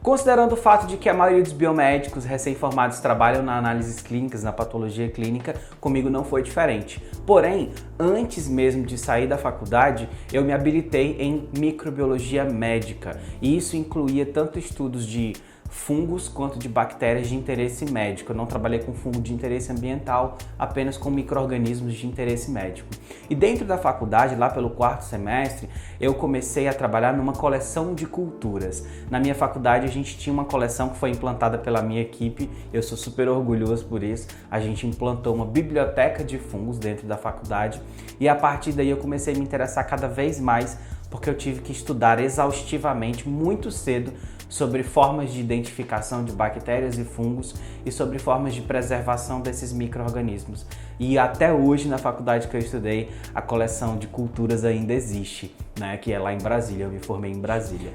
Considerando o fato de que a maioria dos biomédicos recém-formados trabalham na análises clínicas, na patologia clínica, comigo não foi diferente. Porém, antes mesmo de sair da faculdade, eu me habilitei em microbiologia médica. E isso incluía tanto estudos de fungos quanto de bactérias de interesse médico. Eu não trabalhei com fungo de interesse ambiental, apenas com micro-organismos de interesse médico. E dentro da faculdade, lá pelo 4º semestre, eu comecei a trabalhar numa coleção de culturas. Na minha faculdade a gente tinha uma coleção que foi implantada pela minha equipe, eu sou super orgulhoso por isso. A gente implantou uma biblioteca de fungos dentro da faculdade e a partir daí eu comecei a me interessar cada vez mais porque eu tive que estudar exaustivamente muito cedo sobre formas de identificação de bactérias e fungos e sobre formas de preservação desses micro-organismos. E até hoje, na faculdade que eu estudei, a coleção de culturas ainda existe, né? Que é lá em Brasília, eu me formei em Brasília.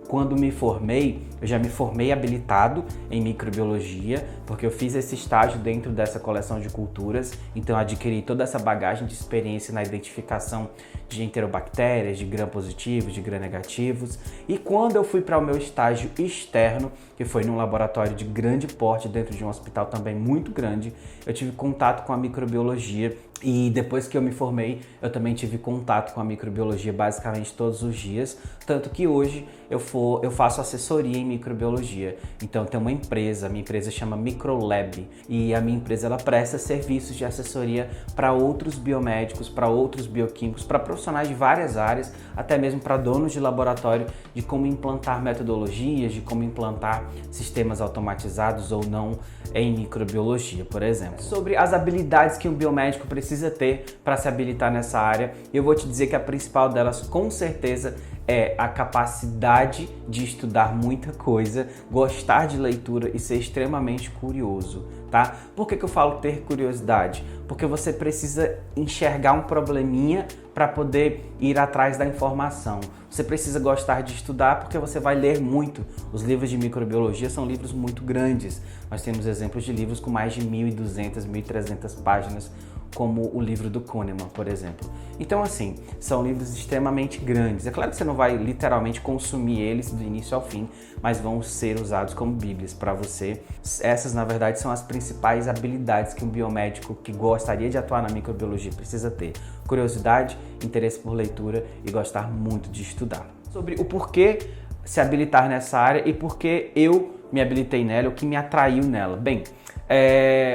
Quando me formei, eu já me formei habilitado em microbiologia, porque eu fiz esse estágio dentro dessa coleção de culturas, então eu adquiri toda essa bagagem de experiência na identificação de enterobactérias, de gram-positivos, de gram-negativos. E quando eu fui para o meu estágio externo, que foi num laboratório de grande porte dentro de um hospital também muito grande, eu tive contato com a microbiologia. E depois que eu me formei, eu também tive contato com a microbiologia basicamente todos os dias, tanto que hoje eu faço assessoria em microbiologia. Então tem uma empresa, a minha empresa chama Microlab, e a minha empresa ela presta serviços de assessoria para outros biomédicos, para outros bioquímicos, para profissionais de várias áreas, até mesmo para donos de laboratório, de como implantar metodologias, de como implantar sistemas automatizados ou não em microbiologia, por exemplo. Sobre as habilidades que um biomédico precisa ter para se habilitar nessa área, eu vou te dizer que a principal delas, com certeza, é a capacidade de estudar muita coisa, gostar de leitura e ser extremamente curioso, tá? Por que eu falo ter curiosidade? Porque você precisa enxergar um probleminha para poder ir atrás da informação. Você precisa gostar de estudar porque você vai ler muito. Os livros de microbiologia são livros muito grandes. Nós temos exemplos de livros com mais de 1.200, 1.300 páginas, como o livro do Kahneman, por exemplo. Então, assim, são livros extremamente grandes. É claro que você não vai literalmente consumir eles do início ao fim, mas vão ser usados como bíblias para você. Essas, na verdade, são as principais habilidades que um biomédico que gostaria de atuar na microbiologia precisa ter. Curiosidade, interesse por leitura e gostar muito de estudar. Sobre o porquê se habilitar nessa área e por que eu me habilitei nela, o que me atraiu nela. Bem,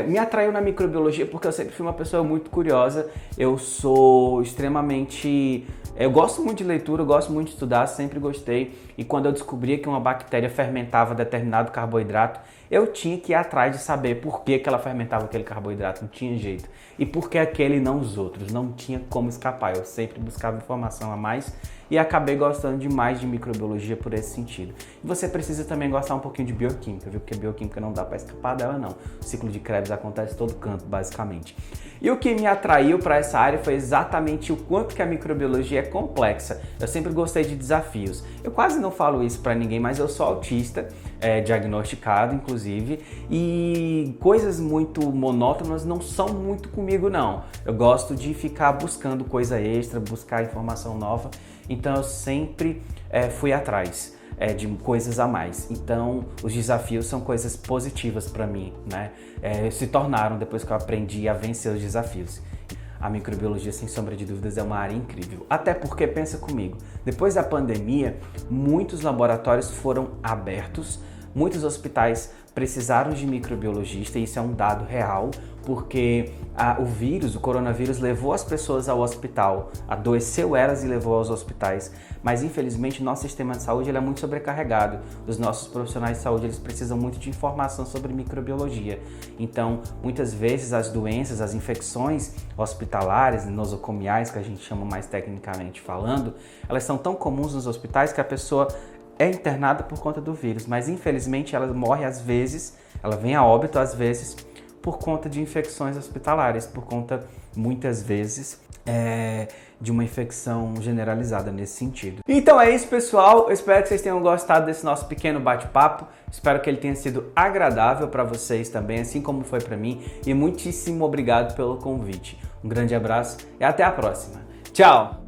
me atraiu na microbiologia porque eu sempre fui uma pessoa muito curiosa. Eu sou extremamente... Eu gosto muito de leitura, eu gosto muito de estudar, sempre gostei. E quando eu descobria que uma bactéria fermentava determinado carboidrato, eu tinha que ir atrás de saber por que ela fermentava aquele carboidrato, não tinha jeito. E por que aquele e não os outros, não tinha como escapar. Eu sempre buscava informação a mais e acabei gostando demais de microbiologia por esse sentido. E você precisa também gostar um pouquinho de bioquímica, viu? Porque bioquímica não dá para escapar dela, não. O ciclo de Krebs acontece em todo canto, basicamente. E o que me atraiu para essa área foi exatamente o quanto que a microbiologia é complexa. Eu sempre gostei de desafios. Eu quase não falo isso para ninguém, mas eu sou autista, diagnosticado inclusive, e coisas muito monótonas não são muito comigo, não. Eu gosto de ficar buscando coisa extra, buscar informação nova, então eu sempre fui atrás de coisas a mais. Então os desafios são coisas positivas para mim, né? Se tornaram depois que eu aprendi a vencer os desafios. A microbiologia, sem sombra de dúvidas, é uma área incrível. Até porque, pensa comigo, depois da pandemia, muitos laboratórios foram abertos, muitos hospitais precisaram de microbiologista, e isso é um dado real, porque o coronavírus, levou as pessoas ao hospital, adoeceu elas e levou aos hospitais, mas infelizmente nosso sistema de saúde ele é muito sobrecarregado. Os nossos profissionais de saúde eles precisam muito de informação sobre microbiologia, então muitas vezes as doenças, as infecções hospitalares, nosocomiais, que a gente chama mais tecnicamente falando, elas são tão comuns nos hospitais que a pessoa é internada por conta do vírus, mas infelizmente ela morre às vezes, ela vem a óbito às vezes por conta de infecções hospitalares, por conta muitas vezes de uma infecção generalizada nesse sentido. Então é isso, pessoal, eu espero que vocês tenham gostado desse nosso pequeno bate-papo, espero que ele tenha sido agradável para vocês também, assim como foi para mim, e muitíssimo obrigado pelo convite. Um grande abraço e até a próxima. Tchau!